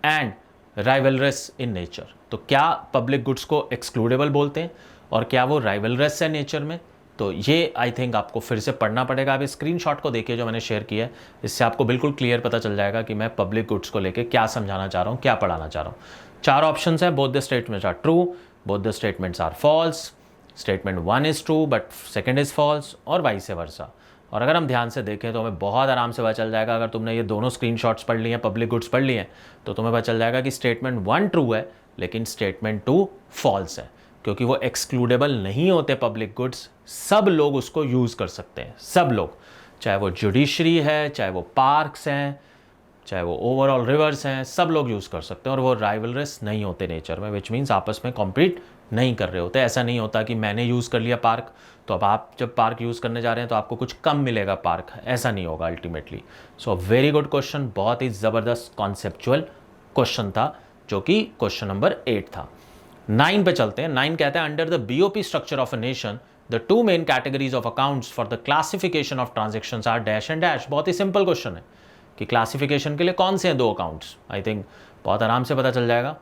and rivalrous in nature. तो क्या पब्लिक गुड्स को एक्सक्लूडेबल बोलते हैं और क्या वो राइवलरस है नेचर में? तो ये आई थिंक आपको फिर से पढ़ना पड़ेगा। आप इस स्क्रीनशॉट को देखिए जो मैंने शेयर किया है, इससे आपको बिल्कुल क्लियर पता चल जाएगा कि मैं पब्लिक गुड्स को लेके क्या समझाना चाह रहा हूँ, क्या पढ़ाना चाह रहा हूँ। 4 ऑप्शंस हैं, both the statements are true, both the statements are false, statement 1 is true but second is false, और वाइस वर्सा। और अगर हम ध्यान से देखें तो हमें बहुत आराम से पता चल जाएगा, अगर तुमने ये दोनों स्क्रीनशॉट्स पढ़ लिए हैं, पब्लिक गुड्स पढ़ लिए हैं, तो तुम्हें पता चल जाएगा कि स्टेटमेंट 1 ट्रू है लेकिन स्टेटमेंट 2 फॉल्स है, क्योंकि वो एक्सक्लूडेबल नहीं होते पब्लिक गुड्स। सब लोग उसको यूज़ कर सकते हैं, सब लोग, चाहे वो जुडिशरी है, चाहे वो पार्क्स हैं, चाहे वो ओवरऑल रिवर्स हैं, सब लोग यूज़ कर सकते हैं। और वो राइवलरस नहीं होते नेचर में, विच मीन्स आपस में कॉम्पीट नहीं कर रहे होते। ऐसा नहीं होता कि मैंने यूज़ कर लिया पार्क तो अब आप जब पार्क यूज़ करने जा रहे हैं तो आपको कुछ कम मिलेगा पार्क, ऐसा नहीं होगा ultimately. So very good question, बहुत ही ज़बरदस्त कॉन्सेप्चुअल क्वेश्चन था, जो कि क्वेश्चन नंबर 8 था। 9 पे चलते हैं। 9 कहता है under the BOP structure of a nation the 2 main categories of accounts for the classification of transactions are dash and dash. बहुत ही सिंपल क्वेश्चन है कि क्लासिफिकेशन के लिए कौन से हैं 2 अकाउंट्स। आई थिंक बहुत आराम से पता चल जाएगा।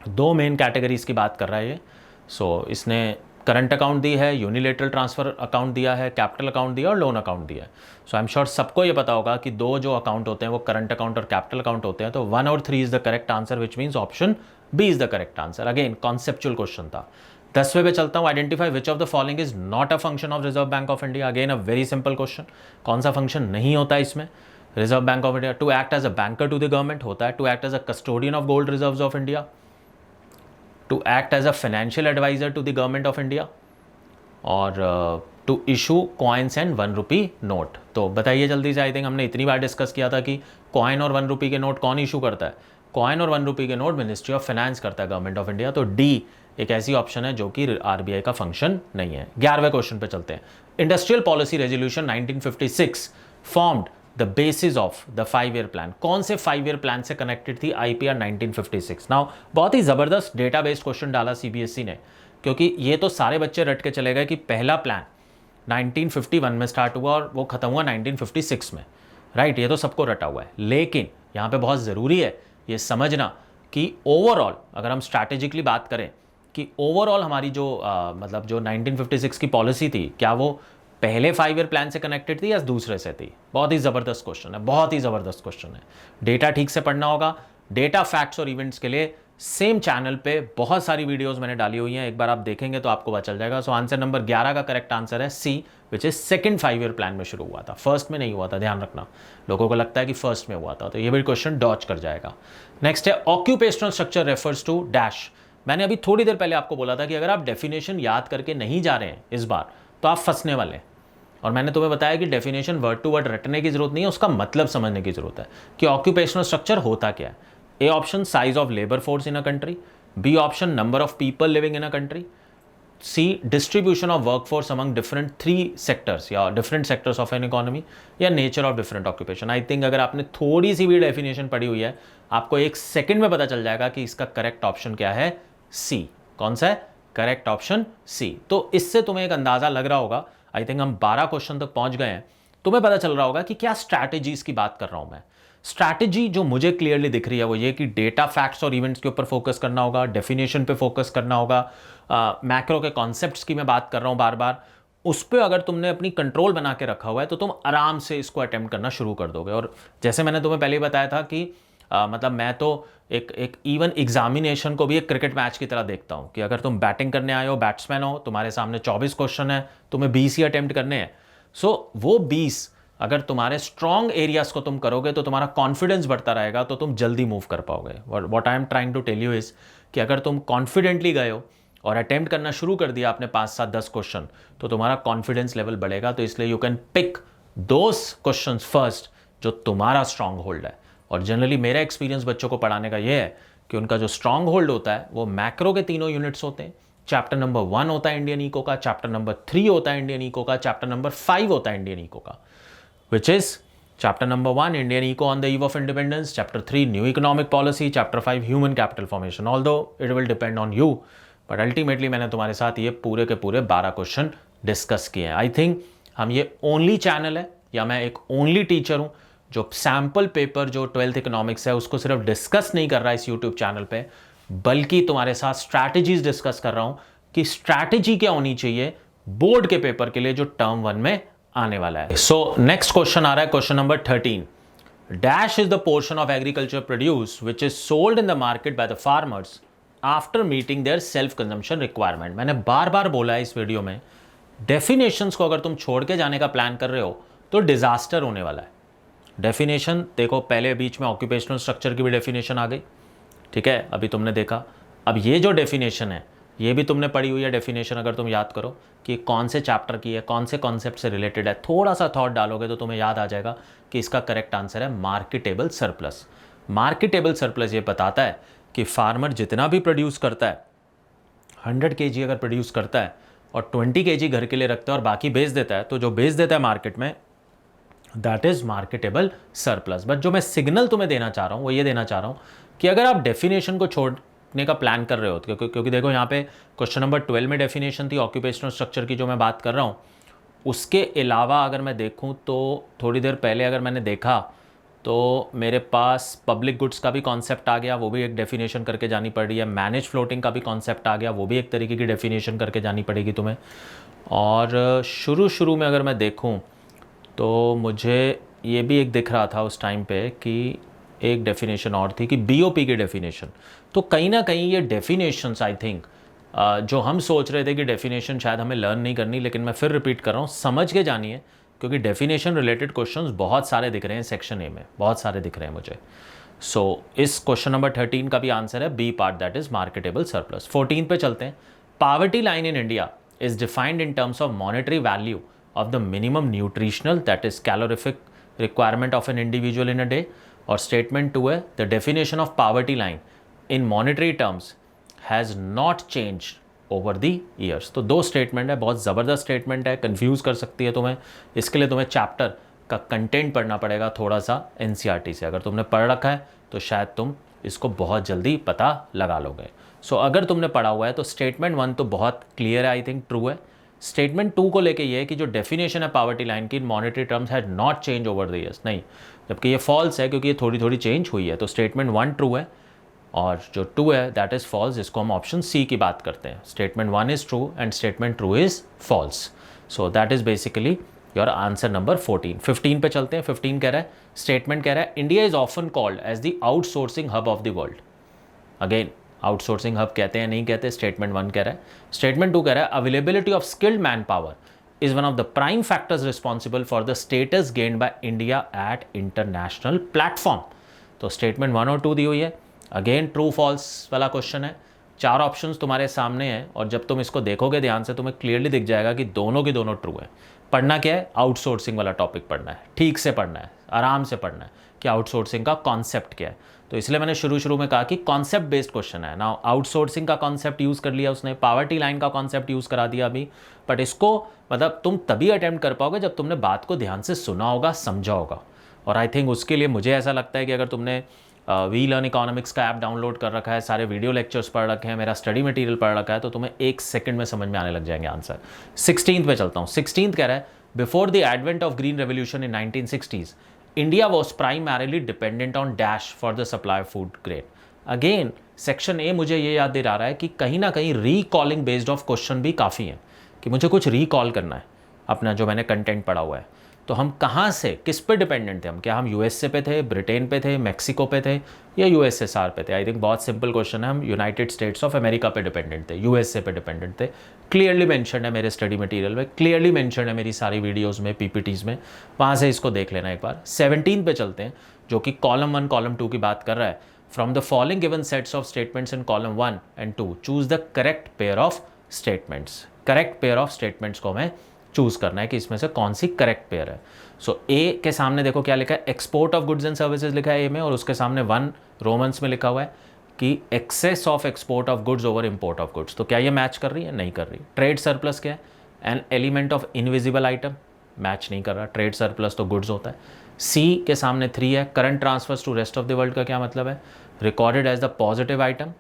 2 मेन कैटेगरीज की बात कर रहा है ये। सो इसने करंट अकाउंट दी है, यूनिलेटरल ट्रांसफर अकाउंट दिया है, कैपिटल अकाउंट दिया और लोन अकाउंट दिया है। सो आई एम श्योर सबको ये पता होगा कि 2 जो अकाउंट होते हैं वो करंट अकाउंट और कैपिटल अकाउंट होते हैं। तो 1 और 3 is the correct answer, which means option B is the correct answer. Again conceptual question था। 10वें पे चलता हूँ। Identify which of the following is not a function of Reserve Bank of India. Again a very simple question, कौन सा function नहीं होता इसमें? Reserve Bank of India to act as a banker to the government होता है, to act as a custodian of gold reserves of India, to act as a financial adviser to the government of India, और to issue coins and 1 rupee note. तो बताइए जल्दी से। I think हमने इतनी बार discuss किया था कि कॉइन और 1 रुपी के नोट कौन इशू करता है? कॉइन और 1 रुपी के नोट मिनिस्ट्री ऑफ फाइनेंस करता है, गवर्नमेंट ऑफ इंडिया। तो डी एक ऐसी ऑप्शन है जो कि आरबीआई का फंक्शन नहीं है। 11वें क्वेश्चन पे चलते हैं। Industrial policy resolution 1956 formed the basis of the 5 year plan. कौन से 5 ईयर प्लान से कनेक्टेड थी आईपीआर 1956? नाउ बहुत ही जबरदस्त डेटा बेस्ड क्वेश्चन डाला सीबीएसई ने, क्योंकि ये तो सारे बच्चे रट के चले गए कि पहला प्लान 1951 में स्टार्ट हुआ और वो खत्म हुआ 1956 में, राइट? ये तो सबको रटा हुआ है, लेकिन यहाँ पे बहुत ज़रूरी है ये समझना कि ओवरऑल अगर हम स्ट्रैटेजिकली बात करें कि ओवरऑल हमारी जो मतलब जो 1956 की पॉलिसी थी, क्या वो पहले 5 ईयर प्लान से कनेक्टेड थी या दूसरे से थी? बहुत ही ज़बरदस्त क्वेश्चन है, बहुत ही ज़बरदस्त क्वेश्चन है। डेटा ठीक से पढ़ना होगा। डेटा, फैक्ट्स और इवेंट्स के लिए सेम चैनल पे बहुत सारी वीडियोस मैंने डाली हुई हैं, एक बार आप देखेंगे तो आपको पता चल जाएगा। सो आंसर नंबर 11 का करेक्ट आंसर है C, which is second 5 year plan में शुरू हुआ था, फर्स्ट में नहीं हुआ था, ध्यान रखना। लोगों को लगता है कि फर्स्ट में हुआ था, तो ये भी क्वेश्चन डॉच कर जाएगा। नेक्स्ट है occupational structure refers to dash. मैंने अभी थोड़ी देर पहले आपको बोला था कि अगर आप डेफिनेशन याद करके नहीं जा रहे हैं इस बार तो आप फंसने वाले हैं, और मैंने तुम्हें बताया कि डेफिनेशन वर्ड टू वर्ड रटने की जरूरत नहीं है, उसका मतलब समझने की जरूरत है कि ऑक्यूपेशनल स्ट्रक्चर होता क्या है। A option size of labour force in a country, B option number of people living in a country, C distribution of workforce among different 3 sectors या different sectors of an economy, या nature of different occupation. I think अगर आपने थोड़ी सी भी definition पढ़ी हुई है, आपको 1 सेकंड में पता चल जाएगा कि इसका करेक्ट ऑप्शन क्या है, सी। कौन सा है? Correct option C. तो इससे तुम्हें एक अंदाजा लग रहा होगा, आई थिंक हम 12 क्वेश्चन तक पहुंच गए हैं, तुम्हें पता चल रहा होगा कि क्या स्ट्रैटेजीज की बात कर रहा हूं मैं। स्ट्रैटेजी जो मुझे क्लियरली दिख रही है वो ये कि डेटा, फैक्ट्स और इवेंट्स के ऊपर फोकस करना होगा, डेफिनेशन पे फोकस करना होगा, मैक्रो के कॉन्सेप्ट्स की मैं बात कर रहा हूं बार बार, उस पर अगर तुमने अपनी कंट्रोल बना के रखा हुआ है तो तुम आराम से इसको अटेम्प्ट करना शुरू कर दोगे। और जैसे मैंने तुम्हें पहले ही बताया था कि मतलब मैं तो एक इवन एग्जामिनेशन को भी एक क्रिकेट मैच की तरह देखता हूं कि अगर तुम बैटिंग करने आए हो, बैट्समैन हो, तुम्हारे सामने 24 क्वेश्चन है, तुम्हें 20 ही अटेम्प्ट करने हैं, सो वो 20 अगर तुम्हारे स्ट्रॉन्ग एरियाज को तुम करोगे तो तुम्हारा कॉन्फिडेंस बढ़ता रहेगा, तो तुम जल्दी मूव कर पाओगे। What I am trying to tell you is कि अगर तुम कॉन्फिडेंटली गए हो और अटेम्प्ट करना शुरू कर दिया आपने 5, 7, 10 क्वेश्चन, तो तुम्हारा कॉन्फिडेंस लेवल बढ़ेगा। तो इसलिए you can pick those question first जो तुम्हारा स्ट्रांग होल्ड है। और जनरली मेरा एक्सपीरियंस बच्चों को पढ़ाने का ये है कि उनका जो स्ट्रांग होल्ड होता है वो मैक्रो के तीनों यूनिट्स होते हैं। चैप्टर नंबर 1 होता है इंडियन इको का, चैप्टर नंबर 3 होता है इंडियन इको का, चैप्टर नंबर 5 होता है इंडियन इको का, which is chapter number 1 Indian eco on the eve of independence, chapter 3 new economic policy, chapter 5 human capital formation, although it will depend on you, but ultimately मैंने तुम्हारे साथ ये पूरे के पूरे 12 क्वेश्चन डिस्कस किए हैं। आई थिंक हम ये ओनली चैनल है या मैं एक ओनली टीचर हूँ जो सैम्पल पेपर जो 12th इकोनॉमिक्स है उसको सिर्फ डिस्कस नहीं कर रहा है इस यूट्यूब चैनल पे, बल्कि तुम्हारे साथ स्ट्रैटेजीज डिस्कस कर रहा हूँ कि स्ट्रैटेजी क्या होनी चाहिए बोर्ड के पेपर के लिए जो टर्म 1 में आने वाला है। सो नेक्स्ट क्वेश्चन आ रहा है, question number 13। Dash is the portion of agriculture produce which is sold in the market by the farmers after meeting their self consumption requirement. मैंने बार बार बोला है इस वीडियो में, डेफिनेशंस को अगर तुम छोड़ के जाने का प्लान कर रहे हो तो डिजास्टर होने वाला है। डेफिनेशन देखो, पहले बीच में ऑक्यूपेशनल स्ट्रक्चर की भी डेफिनेशन आ गई, ठीक है, अभी तुमने देखा। अब ये जो डेफिनेशन है ये भी तुमने पढ़ी हुई है डेफिनेशन, अगर तुम याद करो कि कौन से चैप्टर की है, कौन से कॉन्सेप्ट से रिलेटेड है, थोड़ा सा थॉट डालोगे तो तुम्हें याद आ जाएगा कि इसका करेक्ट आंसर है मार्केटेबल सरप्लस। मार्केटेबल सरप्लस ये बताता है कि फार्मर जितना भी प्रोड्यूस करता है, 100 kg अगर प्रोड्यूस करता है और 20 kg घर के लिए रखता है और बाकी बेच देता है, तो जो बेच देता है मार्केट में that is marketable surplus. But जो मैं सिग्नल तुम्हें देना चाह रहा हूँ वो ये देना चाह रहा हूँ कि अगर आप डेफिनेशन को छोड़ने का प्लान कर रहे हो, क्योंकि देखो यहाँ पे क्वेश्चन नंबर 12 में डेफिनेशन थी ऑक्यूपेशनल स्ट्रक्चर की जो मैं बात कर रहा हूँ, उसके अलावा अगर मैं देखूँ तो थोड़ी देर पहले अगर मैंने देखा तो मेरे पास पब्लिक गुड्स का भी कॉन्सेप्ट आ गया, वो भी एक डेफिनेशन करके जानी पड़ रही है। मैनेज फ्लोटिंग का भी कॉन्सेप्ट आ गया, वो भी एक तरीके की डेफिनेशन करके जानी पड़ेगी तुम्हें। और शुरू में अगर मैं देखूँ तो मुझे ये भी एक दिख रहा था उस टाइम पे कि एक डेफिनेशन और थी कि बीओपी की डेफिनेशन। तो कहीं ना कहीं ये डेफिनेशंस आई थिंक जो हम सोच रहे थे कि डेफिनेशन शायद हमें लर्न नहीं करनी, लेकिन मैं फिर रिपीट कर रहा हूँ, समझ के जानिए, क्योंकि डेफिनेशन रिलेटेड क्वेश्चंस बहुत सारे दिख रहे हैं सेक्शन ए में, बहुत सारे दिख रहे हैं मुझे। सो इस क्वेश्चन नंबर 13 का भी आंसर है B part, that is marketable surplus. 14 पे चलते हैं। Poverty line in India is defined in terms of monetary value of the minimum nutritional, that is calorific requirement of an individual in a day, और statement 2 है the definition of poverty line in monetary terms has not changed over the years। तो दो statement है, बहुत ज़बरदस्त statement है, confuse कर सकती है तुम्हें। इसके लिए तुम्हें चैप्टर का कंटेंट पढ़ना पड़ेगा थोड़ा सा एनसीईआरटी से। अगर तुमने पढ़ रखा है तो शायद तुम इसको बहुत जल्दी पता लगा लोगे। सो अगर तुमने पढ़ा हुआ है तो स्टेटमेंट 1 तो बहुत क्लियर है, आई थिंक ट्रू है। स्टेटमेंट 2 को लेके ये है कि जो डेफिनेशन है पावर्टी लाइन की in monetary terms had not change over the years, नहीं, जबकि ये फॉल्स है क्योंकि ये थोड़ी थोड़ी चेंज हुई है। तो स्टेटमेंट 1 ट्रू है और जो 2 है दैट इज फॉल्स, जिसको हम ऑप्शन सी की बात करते हैं। Statement 1 is true and statement 2 is false. So that is basically your answer number 14। 15 पे चलते हैं। 15 कह रहा है, स्टेटमेंट कह रहा है India is often called as the outsourcing hub of the world. Again outsourcing hub कहते हैं नहीं कहते, स्टेटमेंट 1 कह रहा है। स्टेटमेंट 2 कह रहा है availability of skilled man power is one of the prime factors responsible for the status gained by India at international platform. तो स्टेटमेंट 1 और 2 दी हुई है। अगेन ट्रू फॉल्स वाला क्वेश्चन है। 4 ऑप्शंस तुम्हारे सामने हैं और जब तुम इसको देखोगे ध्यान से तुम्हें क्लियरली दिख जाएगा कि दोनों की दोनों ट्रू है। पढ़ना क्या है, आउटसोर्सिंग वाला टॉपिक पढ़ना है, ठीक से पढ़ना है, आराम से पढ़ना है कि आउटसोर्सिंग का कॉन्सेप्ट क्या है। तो इसलिए मैंने शुरू में कहा कि कॉन्सेप्ट बेस्ड क्वेश्चन है ना। आउटसोर्सिंग का कॉन्सेप्ट यूज़ कर लिया उसने, पावर्टी लाइन का कॉन्सेप्ट यूज़ करा दिया अभी, बट इसको मतलब तुम तभी अटेम्प्ट कर पाओगे जब तुमने बात को ध्यान से सुना होगा, समझा होगा। और आई थिंक उसके लिए मुझे ऐसा लगता है कि अगर तुमने वी लर्न इकोनॉमिक्स का ऐप डाउनलोड कर रखा है, सारे वीडियो लेक्चर्स पढ़ रखे हैं, मेरा स्टडी मटेरियल पढ़ रखा है, तो तुम्हें 1 सेकंड में समझ में आने लग जाएंगे आंसर। 16 पे चलता हूँ। 16 कह रहा है before the advent of green revolution in 1960s India was primarily dependent on dash for the supply of food grain। Again, section A मुझे ये याद दिला रहा है कि कहीं ना कहीं रीकॉलिंग बेस्ड ऑफ क्वेश्चन भी काफ़ी है, कि मुझे कुछ रिकॉल करना है अपना जो मैंने कंटेंट पढ़ा हुआ है। तो हम कहाँ से, किस पे डिपेंडेंट थे हम? क्या हम यूएसए पे थे, ब्रिटेन पे थे, मैक्सिको पे थे, या यूएसएसआर पे थे? आई थिंक बहुत सिंपल क्वेश्चन है, हम यूनाइटेड स्टेट्स ऑफ अमेरिका पे डिपेंडेंट थे, यूएसए पे डिपेंडेंट थे। क्लियरली मेंशन है मेरे स्टडी मटेरियल में, क्लियरली मेंशन है मेरी सारी वीडियोज़ में, पीपीटीज़ में, वहाँ से इसको देख लेना एक बार। 17 पे चलते हैं, जो कि कॉलम 1 कॉलम 2 की बात कर रहा है। From the following given sets of statements in column 1 and 2 choose the correct pair of statements. Correct pair of statements को हमें चूज करना है कि इसमें से कौन सी करेक्ट पेयर है। सो ए के सामने देखो क्या लिखा है, export of goods and services लिखा है ए में, और उसके सामने 1 रोमन्स में लिखा हुआ है कि excess of export of goods over import of goods. तो क्या ये मैच कर रही है? नहीं कर रही। ट्रेड सरप्लस क्या है? An element of invisible item, match नहीं कर रहा। ट्रेड सरप्लस तो गुड्स होता है। सी के सामने 3 है, current transfers to rest of the world का क्या मतलब है? Recorded as the positive item.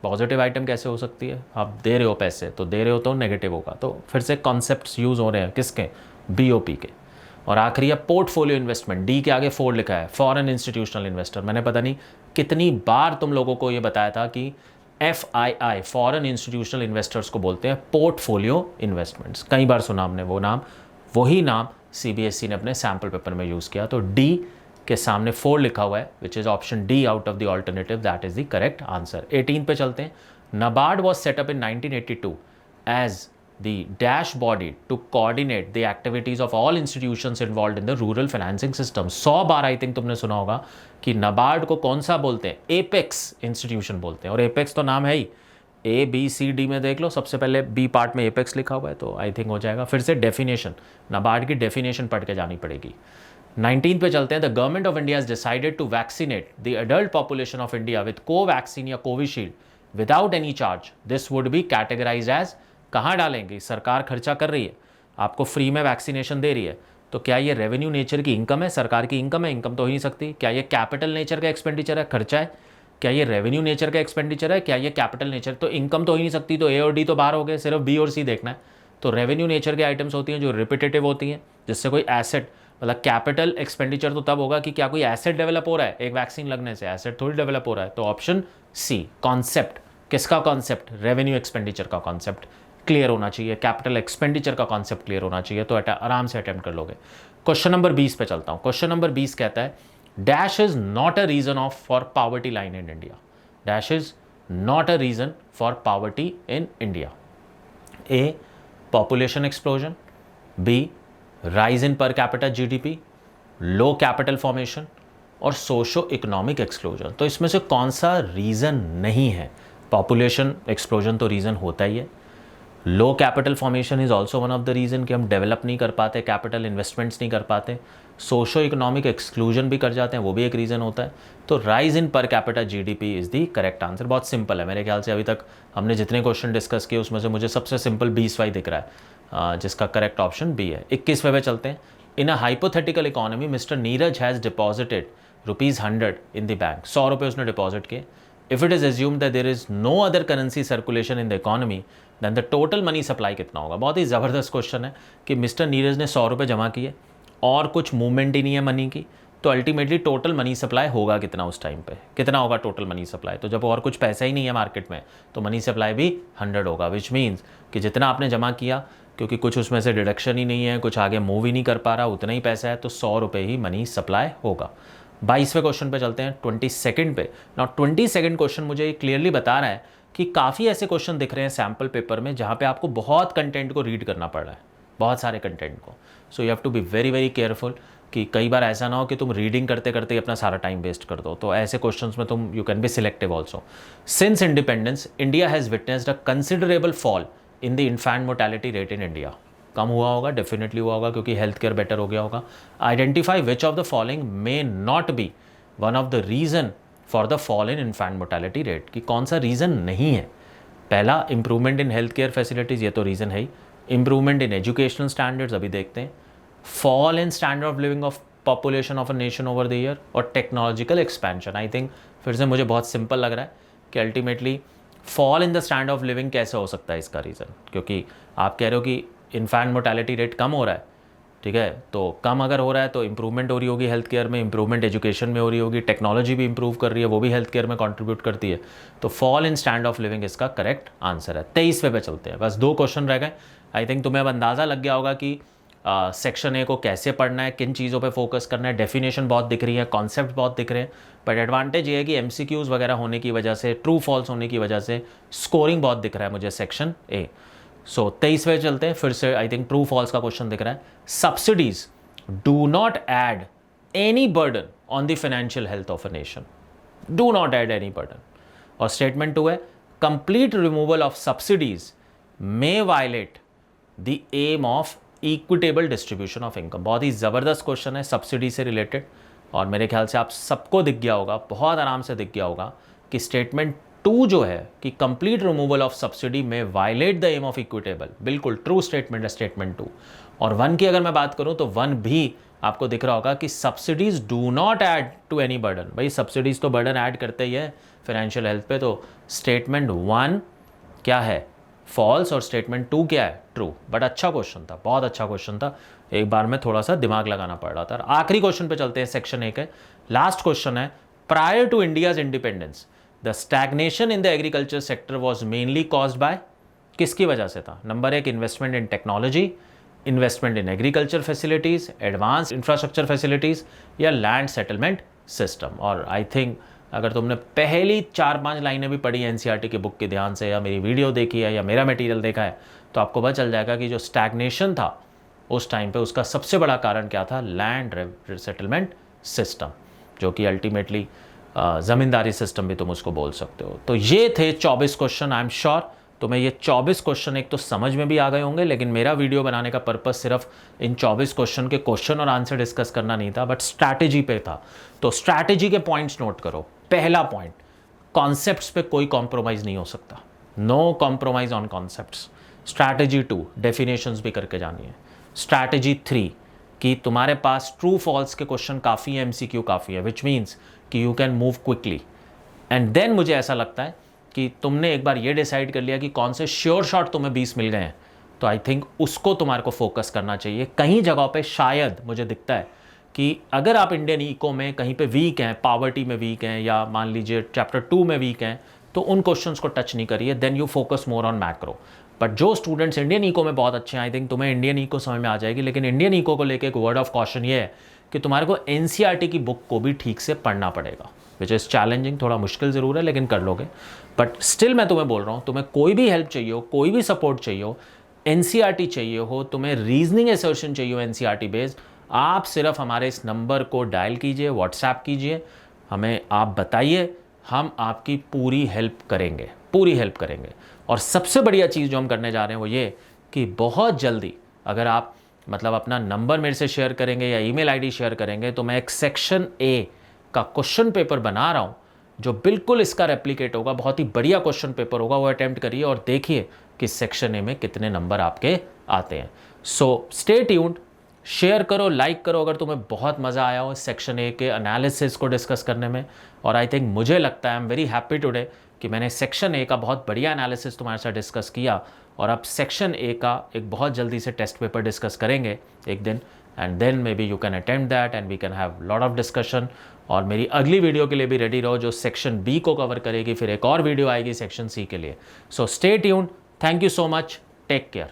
Positive item कैसे हो सकती है? आप दे रहे हो पैसे, तो दे रहे हो तो नेगेटिव होगा। तो फिर से कॉन्सेप्ट्स यूज़ हो रहे हैं किसके? बीओपी के। और आखिरी है पोर्टफोलियो इन्वेस्टमेंट, डी के आगे 4 लिखा है, फॉरेन इंस्टीट्यूशनल इन्वेस्टर। मैंने पता नहीं कितनी बार तुम लोगों को ये बताया था कि FII फॉरेन इंस्टीट्यूशनल इन्वेस्टर्स को बोलते हैं पोर्टफोलियो इन्वेस्टमेंट्स। कई बार सुना हमने वो नाम, वही नाम CBSE ने अपने सैम्पल पेपर में यूज़ किया। तो डी के सामने 4 लिखा हुआ है, which is option D out of the alternative, that is the correct answer. 18 पे चलते हैं। NABARD was set up in 1982 as the dash body to coordinate the activities of all institutions involved in the rural financing system। 100 bar I think तुमने सुना होगा कि NABARD को कौन सा बोलते हैं? एपेक्स इंस्टीट्यूशन बोलते हैं। और एपेक्स तो नाम है ही, ABCD में देख लो, सबसे पहले बी पार्ट में एपेक्स लिखा हुआ है, तो आई थिंक हो जाएगा। फिर से डेफिनेशन, NABARD की डेफिनेशन पढ़ के जानी पड़ेगी। 19 पे चलते हैं। The government of India has decided to vaccinate the adult population of India with Covaxin या Covishield without any charge. This would be categorise as, कहाँ डालेंगे? सरकार खर्चा कर रही है, आपको फ्री में वैक्सीनेशन दे रही है, तो क्या ये रेवेन्यू नेचर की इनकम है? सरकार की इनकम है? इनकम तो हो ही नहीं सकती। क्या ये कैपिटल नेचर का एक्सपेंडिचर है, खर्चा है? क्या ये रेवेन्यू नेचर का एक्सपेंडिचर है? क्या ये कैपिटल नेचर? तो इनकम तो हो ही नहीं सकती, तो ए और डी तो बाहर हो गए, सिर्फ बी और सी देखना है। तो रेवेन्यू नेचर के आइटम्स होती हैं जो रिपीटेटिव होती हैं, जिससे कोई एसेट, मतलब कैपिटल एक्सपेंडिचर तो तब होगा कि क्या कोई एसेट डेवलप हो रहा है, एक वैक्सीन लगने से एसेट थोड़ी डेवलप हो रहा है। तो ऑप्शन सी, कॉन्सेप्ट, किसका कॉन्सेप्ट? रेवेन्यू एक्सपेंडिचर का कॉन्सेप्ट क्लियर होना चाहिए, कैपिटल एक्सपेंडिचर का कॉन्सेप्ट क्लियर होना चाहिए, तो आराम से अटेम्प्ट कर लोगे। क्वेश्चन नंबर 20 पे चलता हूँ। क्वेश्चन नंबर 20 कहता है, dash is not a reason of for poverty line in India. Dash is not a reason for poverty in India. A, population explosion, B, rise in per capita GDP, low capital formation, और socio economic exclusion. तो इसमें से कौन सा reason नहीं है? Population explosion तो reason होता ही है, low capital formation is also one of the reason कि हम डेवलप नहीं कर पाते, कैपिटल इन्वेस्टमेंट्स नहीं कर पाते, सोशो इकोनॉमिक एक्सक्लूजन भी कर जाते हैं, वो भी एक रीज़न होता है। तो rise in per capita GDP is the correct answer. बहुत सिंपल है, मेरे ख्याल से अभी तक हमने जितने क्वेश्चन डिस्कस किए उसमें से मुझे सबसे सिंपल 20वां दिख रहा है, जिसका करेक्ट ऑप्शन बी है। 21वें पे चलते हैं। In a hypothetical economy mister Neeraj has deposited ₹100 in the bank. 100 रुपये उसने डिपॉजिट किए। If it is assumed that there is no other currency circulation in the economy, then the total money supply कितना होगा? बहुत ही ज़बरदस्त क्वेश्चन है कि मिस्टर नीरज ने 100 रुपये जमा किए और कुछ मूवमेंट ही नहीं है मनी की, तो अल्टीमेटली टोटल मनी सप्लाई होगा कितना उस टाइम पे? कितना होगा टोटल मनी सप्लाई? तो जब और कुछ पैसा ही नहीं है मार्केट में, तो मनी सप्लाई भी 100 होगा, विच मीन्स कि जितना आपने जमा किया, क्योंकि कुछ उसमें से डिडक्शन ही नहीं है, कुछ आगे मूव ही नहीं कर पा रहा, उतना ही पैसा है, तो 100 रुपये ही मनी सप्लाई होगा। 22वें क्वेश्चन पे चलते हैं, 22nd पे। नाउ 22nd क्वेश्चन मुझे ये क्लियरली बता रहा है कि काफ़ी ऐसे क्वेश्चन दिख रहे हैं सैम्पल पेपर में जहाँ पे आपको बहुत कंटेंट को रीड करना पड़ रहा है, बहुत सारे कंटेंट को। So you have to be very very careful कि कई बार ऐसा ना हो कि तुम रीडिंग करते करते अपना सारा टाइम वेस्ट कर दो। तो ऐसे क्वेश्चंस में तुम you can be selective also. Since independence India has witnessed a considerable fall in the infant mortality rate in India. कम हुआ होगा, डेफिनेटली हुआ होगा, क्योंकि हेल्थ केयर बेटर हो गया होगा। Identify which of the following may not be one of the reason for the fall in infant mortality rate, कि कौन सा रीज़न नहीं है? पहला, improvement in health care facilities, ये तो रीज़न है ही। इंप्रूवमेंट इन एजुकेशनल स्टैंडर्ड्स, अभी देखते हैं। Fall in standard of living of population of a nation over the year, और टेक्नोलॉजिकल एक्सपेंशन। आई थिंक फिर से मुझे बहुत सिंपल लग रहा है कि ultimately fall in the standard of living कैसे हो सकता है इसका रीज़न, क्योंकि आप कह रहे हो कि इन्फैंट मोर्टेलिटी रेट कम हो रहा है, ठीक है, तो कम अगर हो रहा है तो इंप्रूवमेंट हो रही होगी हेल्थ केयर में, इंप्रूवमेंट एजुकेशन में हो रही होगी, टेक्नोलॉजी भी इंप्रूव कर रही है, वो भी हेल्थ केयर में कंट्रीब्यूट करती है। तो fall in standard of living इसका करेक्ट आंसर है। 23वें पे चलते हैं, बस 2 क्वेश्चन रह गए। आई थिंक तुम्हें अब अंदाज़ा लग गया होगा कि सेक्शन ए को कैसे पढ़ना है, किन चीज़ों पे फोकस करना है। डेफिनेशन बहुत दिख रही है, कॉन्सेप्ट बहुत दिख रहे हैं, बट एडवांटेज ये है कि MCQs वगैरह होने की वजह से, ट्रू फॉल्स होने की वजह से स्कोरिंग बहुत दिख रहा है मुझे सेक्शन ए। सो 23वें चलते हैं, फिर से आई थिंक ट्रू फॉल्स का क्वेश्चन दिख रहा है। Subsidies do not add any burden on the financial health of a nation, do not add any burden. और स्टेटमेंट 2 है, complete removal of subsidies may violate the aim of equitable distribution of income. बहुत ही ज़बरदस्त question है subsidy से related, और मेरे ख्याल से आप सबको दिख गया होगा, बहुत आराम से दिख गया होगा कि स्टेटमेंट 2 जो है कि complete removal of subsidy may violate the aim of equitable, बिल्कुल ट्रू स्टेटमेंट है स्टेटमेंट 2। और 1 की अगर मैं बात करूं तो 1 भी आपको दिख रहा होगा कि subsidies do not add to any burden. भाई सब्सिडीज तो बर्डन ऐड करते ही है फाइनेंशियल हेल्थ पे, तो स्टेटमेंट 1 क्या है, फॉल्स, और स्टेटमेंट 2 क्या है, ट्रू। बट अच्छा क्वेश्चन था, बहुत अच्छा क्वेश्चन था, एक बार में थोड़ा सा दिमाग लगाना पड़ रहा था। आखिरी क्वेश्चन पे चलते हैं, सेक्शन 1 है, लास्ट क्वेश्चन है। Prior to India's independence the stagnation in the agriculture sector was mainly caused by, किसकी वजह से था? Number 1, investment in technology, investment in agriculture facilities, advance infrastructure facilities, या लैंड सेटलमेंट सिस्टम। और I think अगर तुमने पहली 4-5 लाइनें भी पढ़ी NCERT की बुक के ध्यान से, या मेरी वीडियो देखी है, या मेरा मटेरियल देखा है, तो आपको पता चल जाएगा कि जो स्टैग्नेशन था उस टाइम पे, उसका सबसे बड़ा कारण क्या था? लैंड सेटलमेंट सिस्टम, जो कि अल्टीमेटली ज़मींदारी सिस्टम भी तुम उसको बोल सकते हो। तो ये थे 24 क्वेश्चन। आई एम श्योर तुम्हें ये 24 क्वेश्चन एक तो समझ में भी आ गए होंगे, लेकिन मेरा वीडियो बनाने का पर्पस सिर्फ इन 24 क्वेश्चन के क्वेश्चन और आंसर डिस्कस करना नहीं था, बट स्ट्रैटेजी पे था। तो स्ट्रैटेजी के पॉइंट्स नोट करो। पहला पॉइंट, कॉन्सेप्ट्स पे कोई कॉम्प्रोमाइज़ नहीं हो सकता, no compromise on concepts. Strategy 2, definitions भी करके जानी है। स्ट्रैटेजी 3 कि तुम्हारे पास ट्रू फॉल्स के क्वेश्चन काफ़ी है, MCQ काफ़ी है, विच मीन्स कि you can move quickly. And then मुझे ऐसा लगता है कि तुमने एक बार ये डिसाइड कर लिया कि कौन से श्योर शॉट तुम्हें 20 मिल गए हैं, तो आई थिंक उसको तुम्हारे को फोकस करना चाहिए। कहीं जगहों पे शायद मुझे दिखता है कि अगर आप इंडियन इको में कहीं पे वीक हैं, पावर्टी में वीक हैं, या मान लीजिए चैप्टर 2 में वीक हैं, तो उन क्वेश्चंस को टच नहीं करिए, then you focus more on macro. But जो स्टूडेंट्स इंडियन इको में बहुत अच्छे हैं, आई थिंक तुम्हें इंडियन इको समझ में आ जाएगी। लेकिन इंडियन इको को लेकर एक वर्ड ऑफ कॉशन ये है कि तुम्हारे को NCERT की बुक को भी ठीक से पढ़ना पड़ेगा, विच इज़ चैलेंजिंग, थोड़ा मुश्किल ज़रूर है, लेकिन कर लोगे। बट स्टिल मैं तुम्हें बोल रहा हूँ, तुम्हें कोई भी हेल्प चाहिए हो, कोई भी सपोर्ट चाहिए हो, NCERT चाहिए हो, तुम्हें रीजनिंग एसर्शन चाहिए हो NCERT बेस्ड, आप सिर्फ हमारे इस नंबर को डायल कीजिए, व्हाट्सएप कीजिए, हमें आप बताइए, हम आपकी पूरी हेल्प करेंगे, पूरी हेल्प करेंगे। और सबसे बढ़िया चीज़ जो हम करने जा रहे हैं वो ये कि बहुत जल्दी अगर आप मतलब अपना नंबर मेरे से शेयर करेंगे या ईमेल आईडी शेयर करेंगे, तो मैं एक सेक्शन ए का क्वेश्चन पेपर बना रहा हूँ जो बिल्कुल इसका रेप्लिकेट होगा, बहुत ही बढ़िया क्वेश्चन पेपर होगा, वो अटेम्प्ट करिए और देखिए कि सेक्शन ए में कितने नंबर आपके आते हैं। सो स्टे ट्यून्ड, शेयर करो, लाइक करो अगर तुम्हें बहुत मज़ा आया हो सेक्शन ए के एनालिसिस को डिस्कस करने में। और आई थिंक मुझे लगता है, I am very happy today कि मैंने सेक्शन ए का बहुत बढ़िया एनालिसिस तुम्हारे साथ डिस्कस किया, और अब सेक्शन ए का एक बहुत जल्दी से टेस्ट पेपर डिस्कस करेंगे एक दिन, and then maybe you can attempt that and we can have lot of discussion. और मेरी अगली वीडियो के लिए भी रेडी रहो जो सेक्शन बी को कवर करेगी, फिर एक और वीडियो आएगी सेक्शन सी के लिए। So stay tuned, thank you so much, take care.